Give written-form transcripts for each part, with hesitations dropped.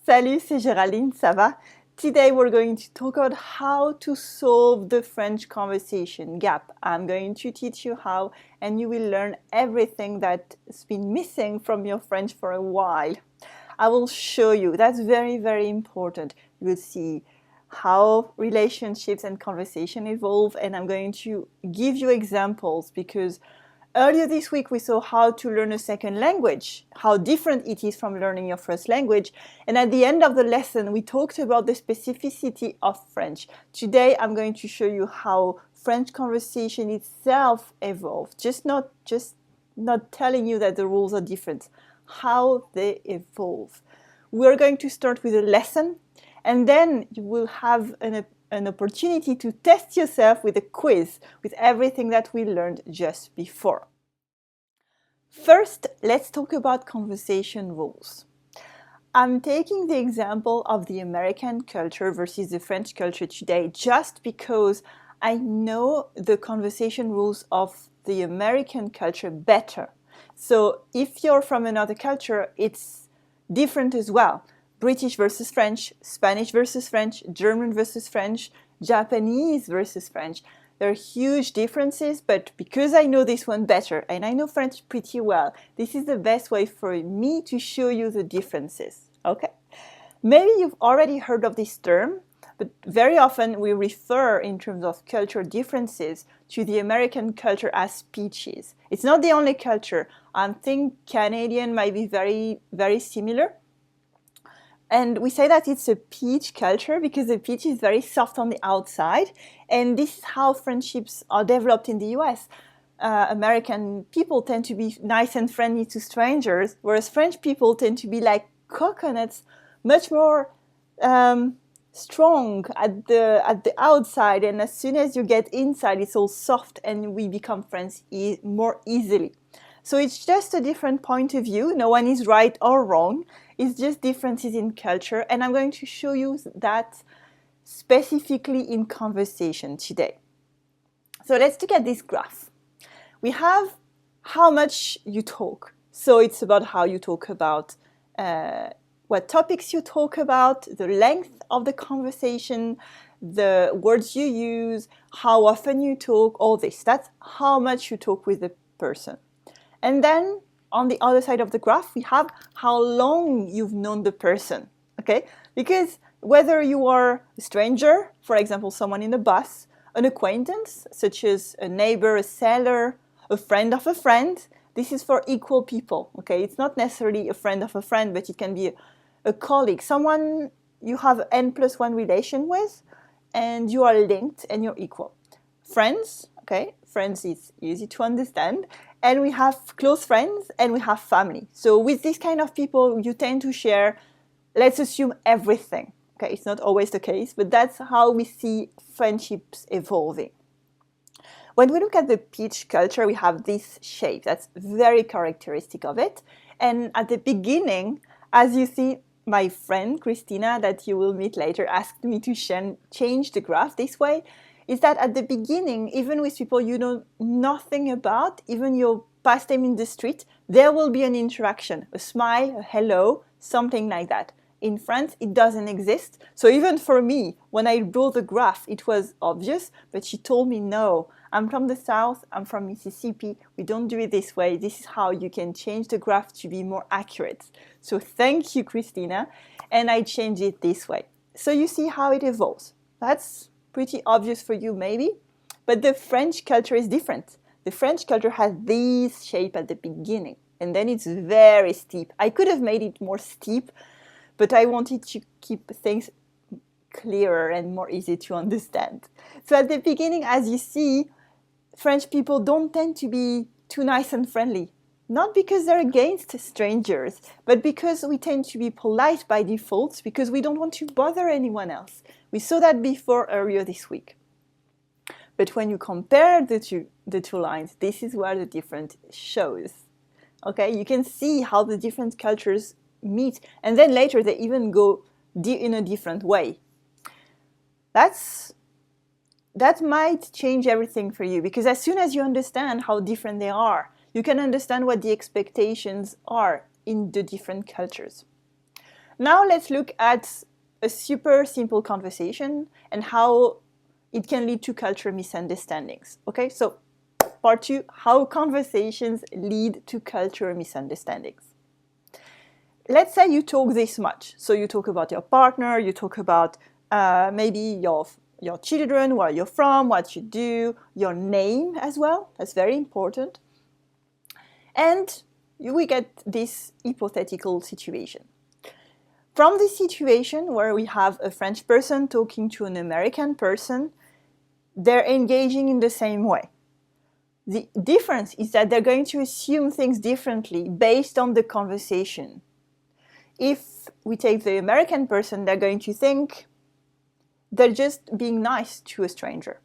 Salut, c'est Géraldine, ça va? Today we're going to talk about how to solve the French conversation gap. I'm going to teach you how, and you will learn everything that's been missing from your French for a while. I will show you. That's very, very important. You will see how relationships and conversation evolve, and I'm going to give you examples because earlier this week, we saw how to learn a second language, how different it is from learning your first language. And at the end of the lesson, we talked about the specificity of French. Today, I'm going to show you how French conversation itself evolved. Just not telling you that the rules are different, how they evolve. We're going to start with a lesson, and then you will have an opportunity to test yourself with a quiz with everything that we learned just before. First, let's talk about conversation rules. I'm taking the example of the American culture versus the French culture today just because I know the conversation rules of the American culture better. So if you're from another culture, it's different as well. British versus French, Spanish versus French, German versus French, Japanese versus French. There are huge differences, but because I know this one better and I know French pretty well, this is the best way for me to show you the differences. Okay? Maybe you've already heard of this term, but very often we refer in terms of culture differences to the American culture as speeches. It's not the only culture. I think Canadian might be very, very similar. And we say that it's a peach culture because the peach is very soft on the outside. And this is how friendships are developed in the US. American people tend to be nice and friendly to strangers, whereas French people tend to be like coconuts, much more strong at the outside. And as soon as you get inside, it's all soft and we become friends more easily. So it's just a different point of view. No one is right or wrong. It's just differences in culture. And I'm going to show you that specifically in conversation today. So let's look at this graph. We have how much you talk. So it's about how you talk about what topics you talk about, the length of the conversation, the words you use, how often you talk, all this. That's how much you talk with the person. And then on the other side of the graph, we have how long you've known the person, okay? Because whether you are a stranger, for example, someone in a bus, an acquaintance, such as a neighbor, a seller, a friend of a friend, this is for equal people, okay? It's not necessarily a friend of a friend, but it can be a colleague, someone you have N+1 relation with, and you are linked and you're equal. Friends, okay? Friends is easy to understand. And we have close friends and we have family. So with this kind of people, you tend to share, let's assume, everything. Okay, it's not always the case, but that's how we see friendships evolving. When we look at the peach culture, we have this shape that's very characteristic of it. And at the beginning, as you see, my friend Christina, that you will meet later, asked me to change the graph this way. Is that at the beginning, even with people you know nothing about, even your pass them in the street, there will be an interaction, a smile, a hello, something like that. In France, it doesn't exist. So even for me, when I drew the graph, it was obvious, but she told me, no, I'm from the South, I'm from Mississippi, we don't do it this way. This is how you can change the graph to be more accurate. So thank you, Christina. And I changed it this way. So you see how it evolves. That's pretty obvious for you maybe, but the French culture is different. The French culture has this shape at the beginning, and then it's very steep. I could have made it more steep, but I wanted to keep things clearer and more easy to understand. So at the beginning, as you see, French people don't tend to be too nice and friendly. Not because they're against strangers, but because we tend to be polite by default, because we don't want to bother anyone else. We saw that before earlier this week. But when you compare the two lines, this is where the difference shows. Okay, you can see how the different cultures meet, and then later they even go in a different way. That might change everything for you, because as soon as you understand how different they are, you can understand what the expectations are in the different cultures. Now let's look at a super simple conversation and how it can lead to cultural misunderstandings. Okay, so part 2, how conversations lead to cultural misunderstandings. Let's say you talk this much. So you talk about your partner, you talk about maybe your children, where you're from, what you do, your name as well. That's very important. And we get this hypothetical situation. From this situation where we have a French person talking to an American person, they're engaging in the same way. The difference is that they're going to assume things differently based on the conversation. If we take the American person, they're going to think they're just being nice to a stranger.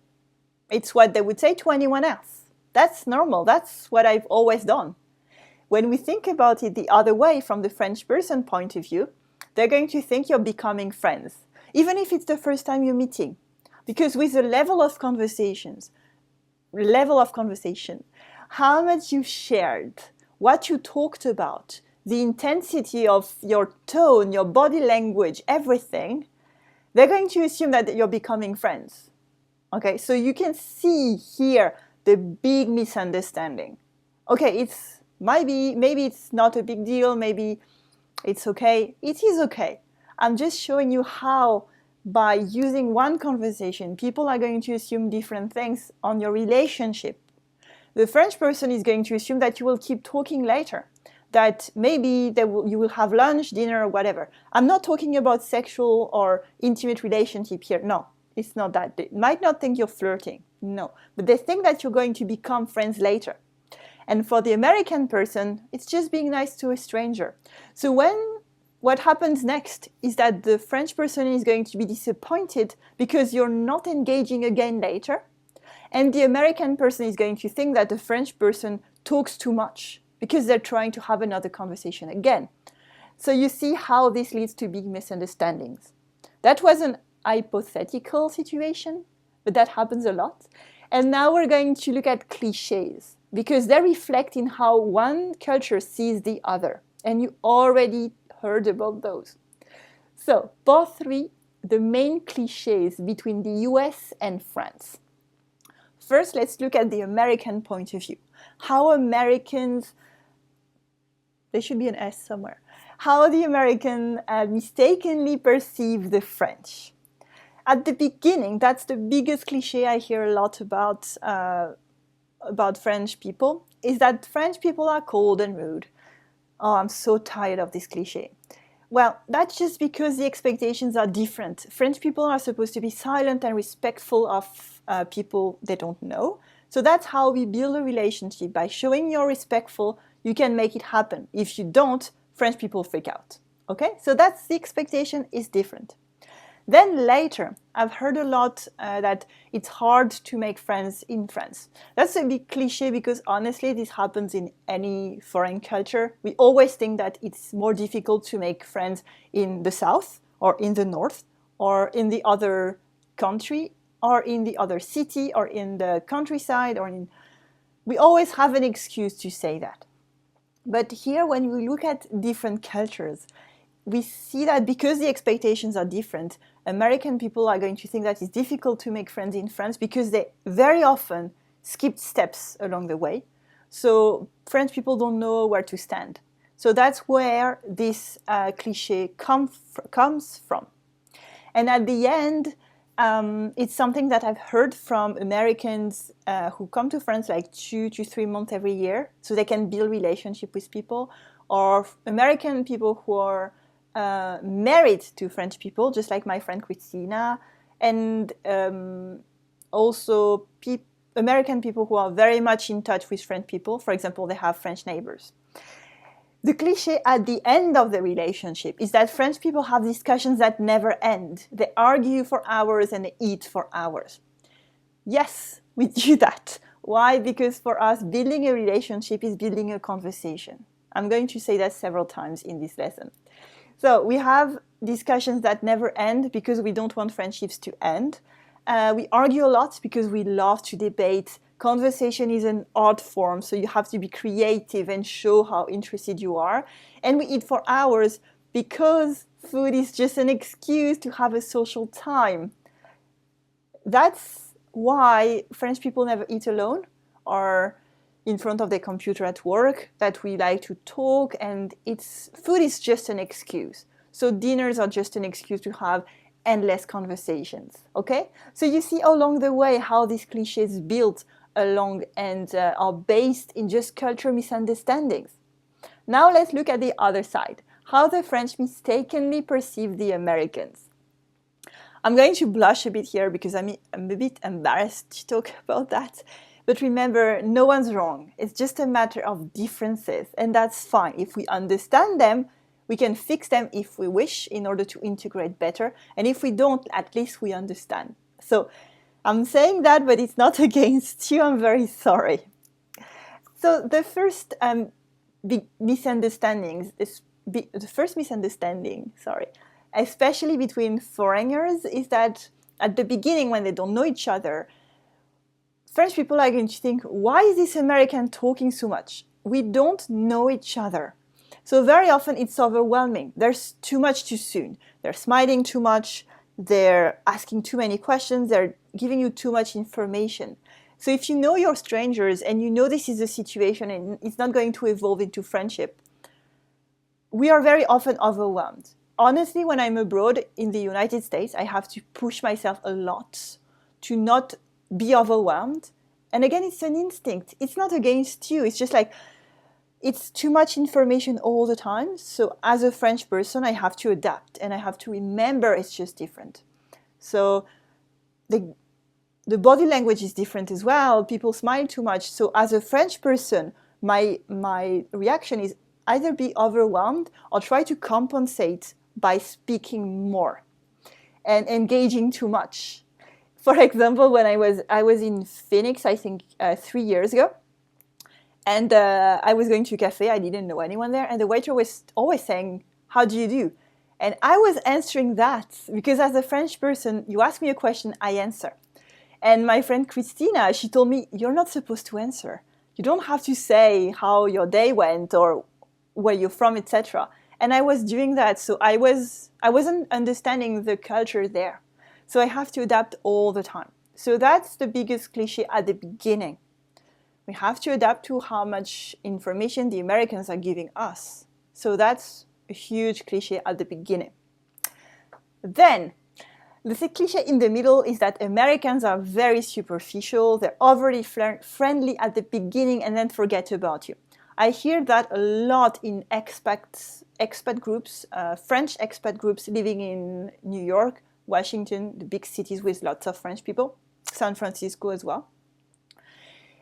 It's what they would say to anyone else. That's normal. That's what I've always done. When we think about it the other way, from the French person point of view, they're going to think you're becoming friends, even if it's the first time you're meeting. Because with the level of conversation, how much you shared, what you talked about, the intensity of your tone, your body language, everything, they're going to assume that you're becoming friends. Okay, so you can see here the big misunderstanding. Okay, it's maybe it's not a big deal, maybe it's okay. It is okay. I'm just showing you how by using one conversation, people are going to assume different things on your relationship. The French person is going to assume that you will keep talking later, that maybe you will have lunch, dinner, or whatever. I'm not talking about sexual or intimate relationship here. No, it's not that. They might not think you're flirting. No, but they think that you're going to become friends later. And for the American person, it's just being nice to a stranger. So what happens next is that the French person is going to be disappointed because you're not engaging again later. And the American person is going to think that the French person talks too much because they're trying to have another conversation again. So you see how this leads to big misunderstandings. That was an hypothetical situation, but that happens a lot. And now we're going to look at clichés, because they reflect in how one culture sees the other. And you already heard about those. So, part 3, the main clichés between the US and France. First, let's look at the American point of view. How Americans, there should be an S somewhere, how the American mistakenly perceive the French. At the beginning, that's the biggest cliché I hear a lot about French people, is that French people are cold and rude. Oh, I'm so tired of this cliché. Well, that's just because the expectations are different. French people are supposed to be silent and respectful of people they don't know. So that's how we build a relationship. By showing you're respectful, you can make it happen. If you don't, French people freak out. Okay? So that's the expectation is different. Then later, I've heard a lot that it's hard to make friends in France. That's a big cliché because honestly, this happens in any foreign culture. We always think that it's more difficult to make friends in the south or in the north or in the other country or in the other city or in the countryside we always have an excuse to say that. But here, when we look at different cultures, we see that because the expectations are different, American people are going to think that it's difficult to make friends in France because they very often skip steps along the way. So French people don't know where to stand. So that's where this cliché comes from. And at the end, it's something that I've heard from Americans who come to France like 2 to 3 months every year, so they can build relationship with people, or American people who are married to French people, just like my friend Christina, and also American people who are very much in touch with French people. For example, they have French neighbors. The cliché at the end of the relationship is that French people have discussions that never end. They argue for hours and they eat for hours. Yes, we do that. Why? Because for us, building a relationship is building a conversation. I'm going to say that several times in this lesson. So we have discussions that never end because we don't want friendships to end. We argue a lot because we love to debate. Conversation is an art form, so you have to be creative and show how interested you are. And we eat for hours because Food is just an excuse to have a social time. That's why French people never eat alone or in front of their computer at work, that we like to talk, and food is just an excuse. So dinners are just an excuse to have endless conversations, okay? So you see along the way how these cliches build along and are based in just cultural misunderstandings. Now let's look at the other side, how the French mistakenly perceive the Americans. I'm going to blush a bit here because I'm a bit embarrassed to talk about that. But remember, no one's wrong. It's just a matter of differences, and that's fine. If we understand them, we can fix them if we wish in order to integrate better. And if we don't, at least we understand. So I'm saying that, but it's not against you. I'm very sorry. So the first big misunderstanding, especially between foreigners, is that at the beginning, when they don't know each other, French people are going to think, why is this American talking so much? We don't know each other. So very often it's overwhelming. There's too much too soon. They're smiling too much. They're asking too many questions. They're giving you too much information. So if you know your strangers and you know this is a situation and it's not going to evolve into friendship, we are very often overwhelmed. Honestly, when I'm abroad in the United States, I have to push myself a lot to not be overwhelmed. And again, it's an instinct. It's not against you. It's just like, it's too much information all the time. So as a French person, I have to adapt and I have to remember it's just different. So the body language is different as well. People smile too much. So as a French person, my reaction is either be overwhelmed or try to compensate by speaking more and engaging too much. For example, when I was in Phoenix, I think 3 years ago, and I was going to a cafe. I didn't know anyone there, and the waiter was always saying, "How do you do?" And I was answering that because as a French person, you ask me a question, I answer. And my friend Christina, she told me, "You're not supposed to answer. You don't have to say how your day went or where you're from, etc." And I was doing that, so I wasn't understanding the culture there. So I have to adapt all the time. So that's the biggest cliche at the beginning. We have to adapt to how much information the Americans are giving us. So that's a huge cliche at the beginning. Then, the cliche in the middle is that Americans are very superficial. They're overly friendly at the beginning and then forget about you. I hear that a lot in expat groups, French expat groups living in New York, Washington, the big cities with lots of French people, San Francisco as well.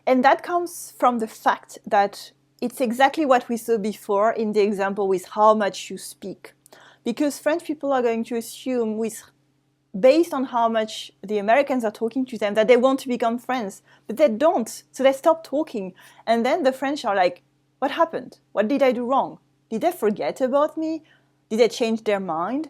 And that comes from the fact that it's exactly what we saw before in the example with how much you speak. Because French people are going to assume, based on how much the Americans are talking to them, that they want to become friends. But they don't. So they stop talking. And then the French are like, what happened? What did I do wrong? Did they forget about me? Did they change their mind?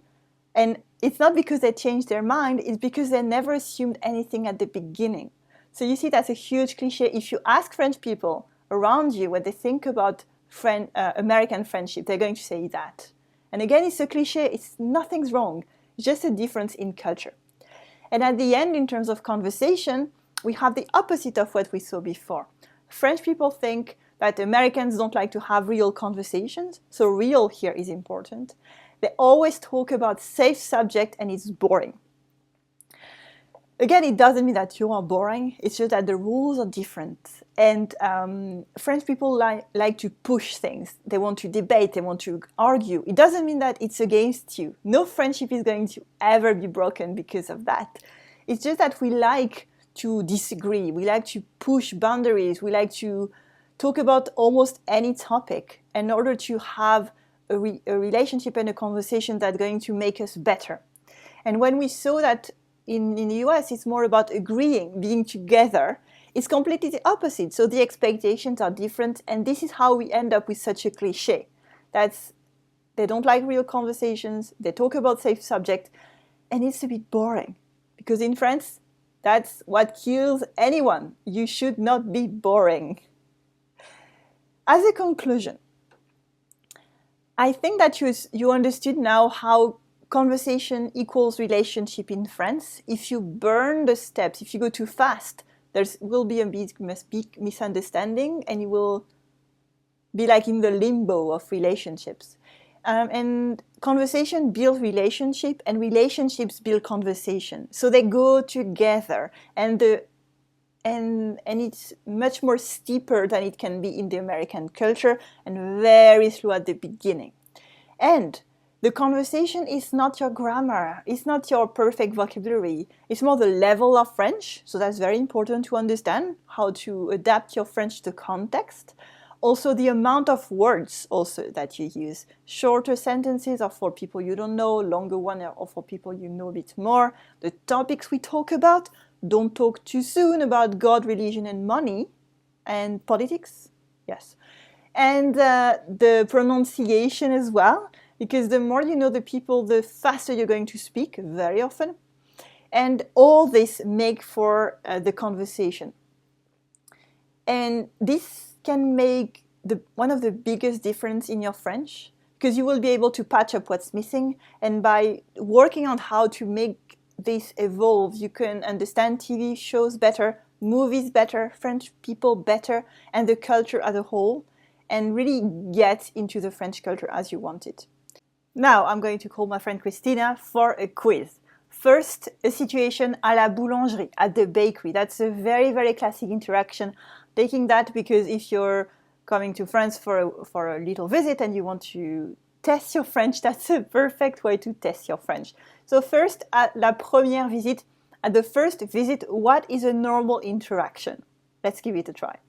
And it's not because they changed their mind, it's because they never assumed anything at the beginning. So you see, that's a huge cliche. If you ask French people around you what they think about American friendship, they're going to say that. And again, it's a cliche. Nothing's wrong. It's just a difference in culture. And at the end, in terms of conversation, we have the opposite of what we saw before. French people think that Americans don't like to have real conversations. So real here is important. They always talk about safe subject and it's boring. Again, it doesn't mean that you are boring. It's just that the rules are different. And French people like to push things. They want to debate. They want to argue. It doesn't mean that it's against you. No friendship is going to ever be broken because of that. It's just that we like to disagree. We like to push boundaries. We like to talk about almost any topic in order to have a relationship and a conversation that's going to make us better. And when we saw that in the US, it's more about agreeing, being together, it's completely the opposite. So the expectations are different, and this is how we end up with such a cliche. They don't like real conversations, they talk about safe subject, and it's a bit boring. Because in France, that's what kills anyone. You should not be boring. As a conclusion, I think that you understood now how conversation equals relationship in France. If you burn the steps, if you go too fast, there will be a big misunderstanding and you will be like in the limbo of relationships. And conversation builds relationship and relationships build conversation. So they go together and it's much more steeper than it can be in the American culture and very slow at the beginning. And the conversation is not your grammar, it's not your perfect vocabulary, it's more the level of French. So that's very important to understand how to adapt your French to context. Also the amount of words also that you use. Shorter sentences are for people you don't know, longer ones are for people you know a bit more. The topics we talk about, don't talk too soon about God, religion and money and politics. Yes. And the pronunciation as well, because the more you know the people, the faster you're going to speak very often. And all this make for the conversation. And this can make one of the biggest difference in your French, because you will be able to patch up what's missing. And by working on how to make this evolve, you can understand TV shows better, movies better, French people better, and the culture as a whole, and really get into the French culture as you want it. Now I'm going to call my friend Christina for a quiz. First, a situation à la boulangerie, at the bakery. That's a very, very classic interaction. Taking that because if you're coming to France for a little visit and you want to test your French, that's a perfect way to test your French. So first, at la première visite, at the first visit, what is a normal interaction? Let's give it a try.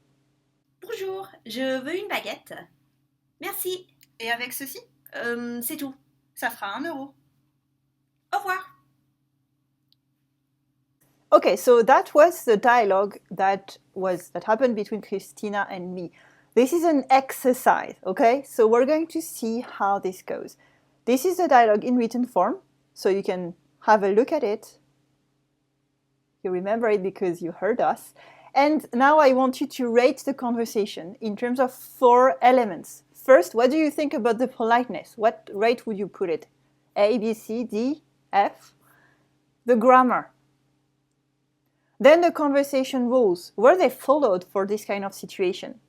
Bonjour, je veux une baguette. Merci. Et avec ceci? C'est tout. Ça fera 1 euro. Au revoir. Okay, so that was the dialogue that happened between Christina and me. This is an exercise, okay? So we're going to see how this goes. This is the dialogue in written form, so you can have a look at it. You remember it because you heard us. And now I want you to rate the conversation in terms of 4 elements. First, what do you think about the politeness? What rate would you put it? A, B, C, D, F? The grammar. Then the conversation rules. Were they followed for this kind of situation?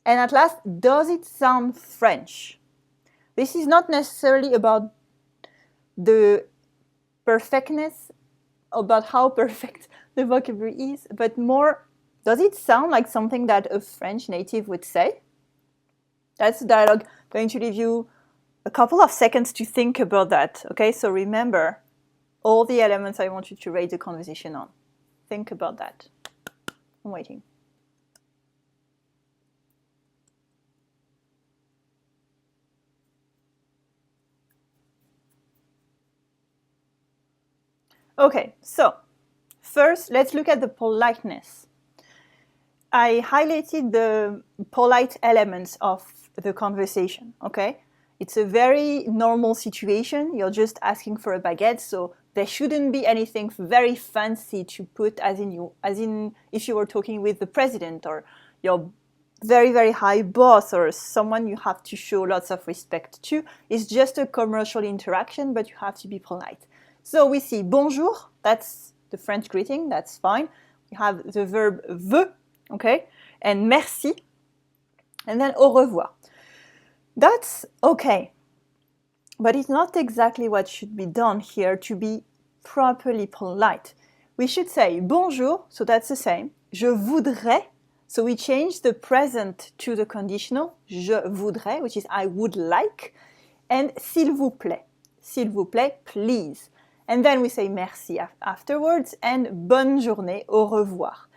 And at last, does it sound French? This is not necessarily about the perfectness, about how perfect the vocabulary is, but more, does it sound like something that a French native would say? That's the dialogue. I'm going to leave you a couple of seconds to think about that. Okay, so remember all the elements I want you to rate the conversation on. Think about that. I'm waiting. Okay, so first let's look at the politeness. I highlighted the polite elements of the conversation, okay? It's a very normal situation. You're just asking for a baguette, so there shouldn't be anything very fancy to put as in if you were talking with the president or your very, very high boss or someone you have to show lots of respect to. It's just a commercial interaction, but you have to be polite. So we see bonjour, that's the French greeting, that's fine. We have the verb veut, okay? And merci, and then au revoir. That's okay, but it's not exactly what should be done here to be properly polite. We should say bonjour, so that's the same. Je voudrais, so we change the present to the conditional, je voudrais, which is I would like, and s'il vous plaît, please. And then we say merci afterwards, and bonne journée, au revoir.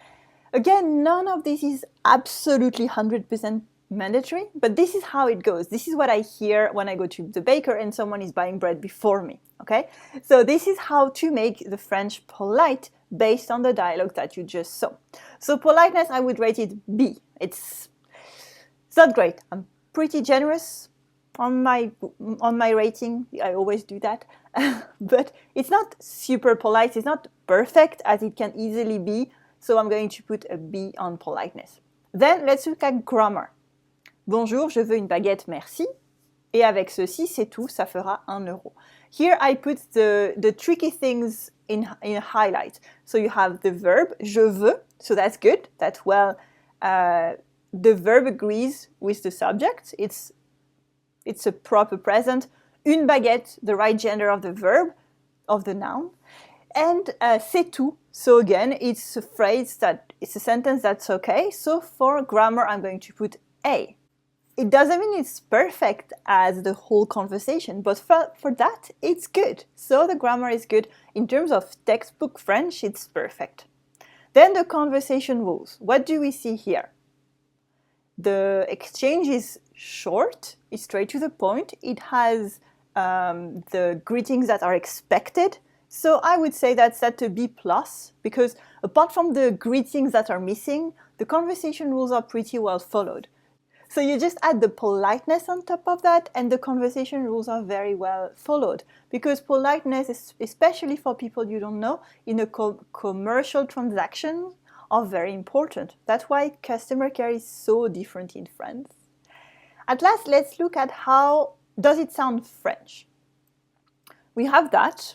Again, none of this is absolutely 100% mandatory, but this is how it goes. This is what I hear when I go to the baker and someone is buying bread before me, okay? So this is how to make the French polite based on the dialogue that you just saw. So politeness, I would rate it B. It's not great. I'm pretty generous on my rating. I always do that. But it's not super polite. It's not perfect as it can easily be. So I'm going to put a B on politeness. Then let's look at grammar. Bonjour, je veux une baguette, merci. Et avec ceci, c'est tout, ça fera 1 euro. Here I put the tricky things in a highlight. So you have the verb, je veux, so that's good. That, well, the verb agrees with the subject. It's a proper present. Une baguette, the right gender of the verb, of the noun. And c'est tout. So again, it's a sentence that's okay. So for grammar, I'm going to put A. It doesn't mean it's perfect as the whole conversation, but for that, it's good. So the grammar is good. In terms of textbook French, it's perfect. Then the conversation rules. What do we see here? The exchange is short, it's straight to the point. It has the greetings that are expected. So I would say that's set to B+, because apart from the greetings that are missing, the conversation rules are pretty well followed. So you just add the politeness on top of that, and the conversation rules are very well followed. Because politeness, especially for people you don't know, in a commercial transaction, are very important. That's why customer care is so different in France. At last, let's look at how does it sound French. We have that,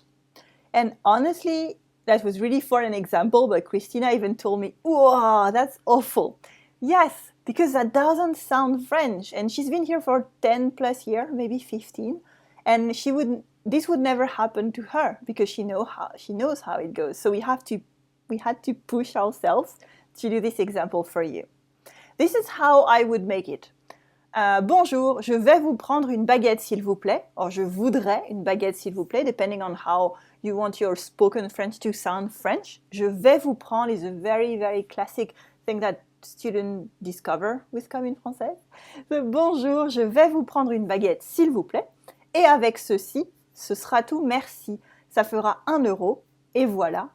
and honestly, that was really for an example, but Christina even told me, "Wow, that's awful." Yes, because that doesn't sound French, and she's been here for 10 plus years, maybe 15, and this would never happen to her because she knows how it goes. So we had to push ourselves to do this example for you. This is how I would make it. Bonjour, je vais vous prendre une baguette s'il vous plaît, or je voudrais une baguette s'il vous plaît, depending on how you want your spoken French to sound French. Je vais vous prendre is a very, very classic thing that students discover with Comme une Française. So, bonjour, je vais vous prendre une baguette s'il vous plaît. Et avec ceci, ce sera tout, merci. Ça fera 1 euro, et voilà.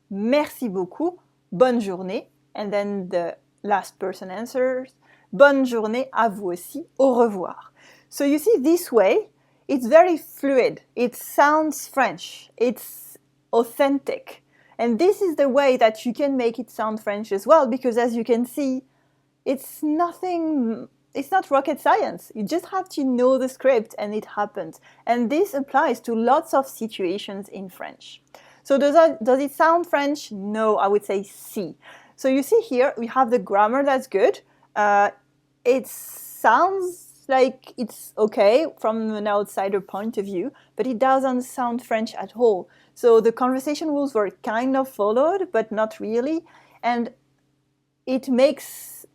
Merci beaucoup, bonne journée. And then the last person answers, bonne journée à vous aussi, au revoir. So you see, this way, it's very fluid. It sounds French. It's authentic. And this is the way that you can make it sound French as well, because as you can see, it's not rocket science. You just have to know the script and it happens. And this applies to lots of situations in French. So does it sound French? No, I would say si. So you see here, we have the grammar that's good. It sounds like it's okay from an outsider point of view, but it doesn't sound French at all. So the conversation rules were kind of followed, but not really. And it makes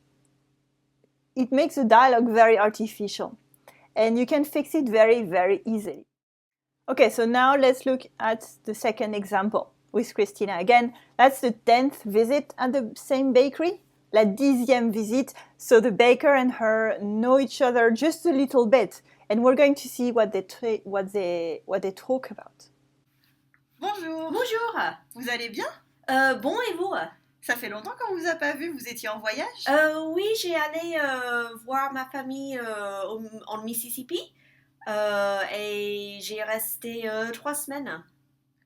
the dialogue very artificial. And you can fix it very, very easily. Okay, so now let's look at the second example with Christina again. That's the 10th visit at the same bakery. La 10e visite. So the baker and her know each other just a little bit. And we're going to see what they talk about. Bonjour. Bonjour. Vous allez bien? Bon, et vous? Ça fait longtemps qu'on vous a pas vu, vous étiez en voyage? Oui, j'ai allé voir ma famille en Mississippi et j'ai resté 3 semaines.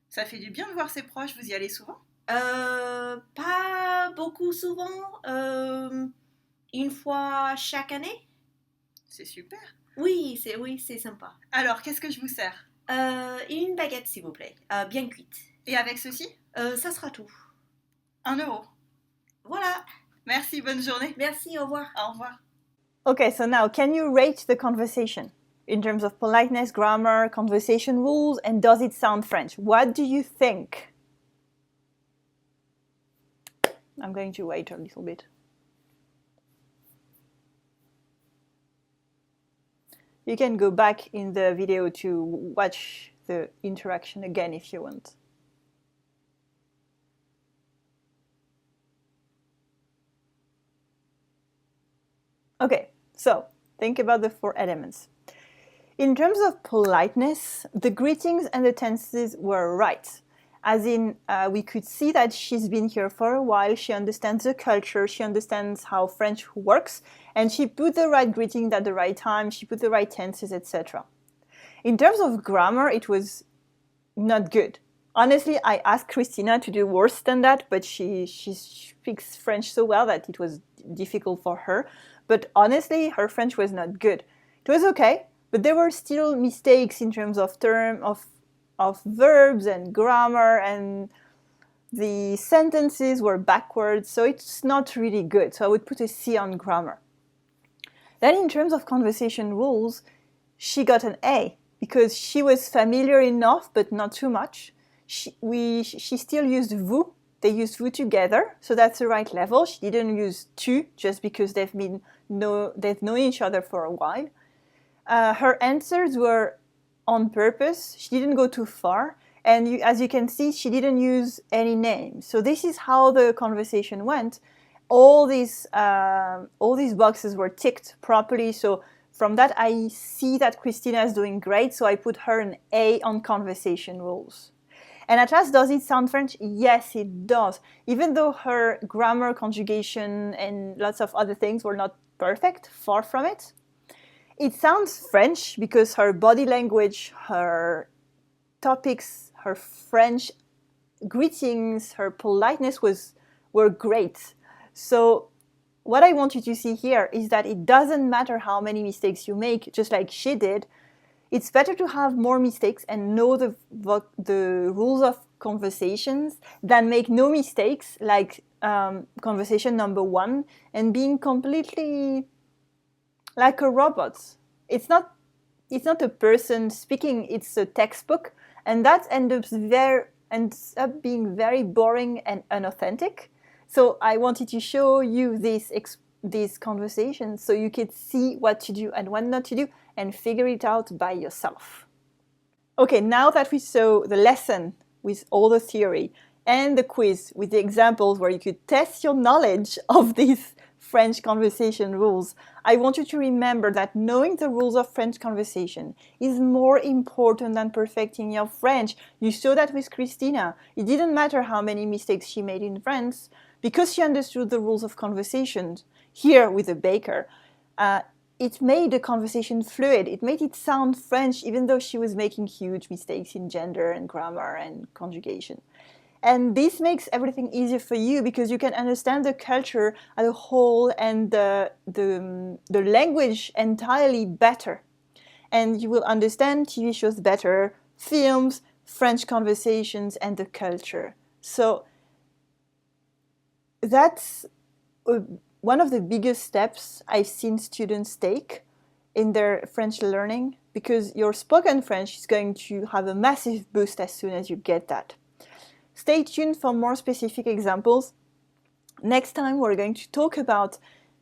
Ça fait du bien de voir ses proches, vous y allez souvent? Pas beaucoup souvent, 1 fois chaque année. C'est super. Oui, c'est sympa. Alors, qu'est-ce que je vous sers? Une baguette, s'il vous plaît, bien cuite. Et avec ceci? Ça sera tout. 1 euro. Voilà. Merci, bonne journée. Merci, au revoir. Au revoir. Okay, so now can you rate the conversation in terms of politeness, grammar, conversation rules, and does it sound French? What do you think? I'm going to wait a little bit. You can go back in the video to watch the interaction again if you want. Okay, so think about the 4 elements. In terms of politeness, the greetings and the tenses were right. As in, we could see that she's been here for a while, she understands the culture, she understands how French works, and she put the right greeting at the right time, she put the right tenses, etc. In terms of grammar, it was not good. Honestly, I asked Christina to do worse than that, but she speaks French so well that it was difficult for her. But honestly, her French was not good. It was okay, but there were still mistakes in terms of of verbs and grammar, and the sentences were backwards, so it's not really good. So I would put a C on grammar. Then in terms of conversation rules, she got an A because she was familiar enough, but not too much. She still used vous. They used vous together, so that's the right level. She didn't use tu just because they've known each other for a while. Her answers were on purpose. She didn't go too far. And as you can see, she didn't use any names. So this is how the conversation went. All these boxes were ticked properly. So from that, I see that Christina is doing great. So I put her an A on conversation rules. And at last, does it sound French? Yes, it does. Even though her grammar, conjugation, and lots of other things were not perfect, far from it. It sounds French because her body language, her topics, her French greetings, her politeness were great. So what I want you to see here is that it doesn't matter how many mistakes you make, just like she did. It's better to have more mistakes and know the rules of conversations than make no mistakes, like conversation number 1, and being completely like a robot. It's not a person speaking, it's a textbook, and that ends up being very boring and unauthentic. So I wanted to show you these conversations so you could see what to do and what not to do and figure it out by yourself. Okay, now that we saw the lesson with all the theory and the quiz with the examples where you could test your knowledge of these French conversation rules, I want you to remember that knowing the rules of French conversation is more important than perfecting your French. You saw that with Christina. It didn't matter how many mistakes she made in French because she understood the rules of conversation. Here with the baker, it made the conversation fluid. It made it sound French even though she was making huge mistakes in gender and grammar and conjugation. And this makes everything easier for you because you can understand the culture as a whole and the language entirely better. And you will understand TV shows better, films, French conversations, and the culture. So that's one of the biggest steps I've seen students take in their French learning, because your spoken French is going to have a massive boost as soon as you get that. Stay tuned for more specific examples. Next time we're going to talk about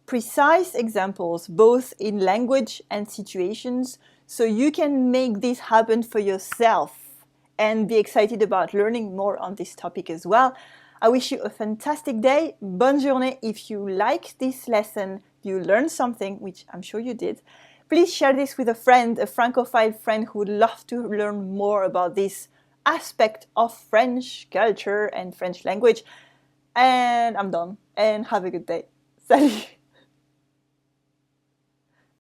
precise examples, both in language and situations, so you can make this happen for yourself and be excited about learning more on this topic as well. I wish you a fantastic day. Bonne journée. If you like this lesson, you learned something, which I'm sure you did, please share this with a friend, a Francophile friend who would love to learn more about this aspect of French culture and French language. And I'm done. And have a good day. Salut!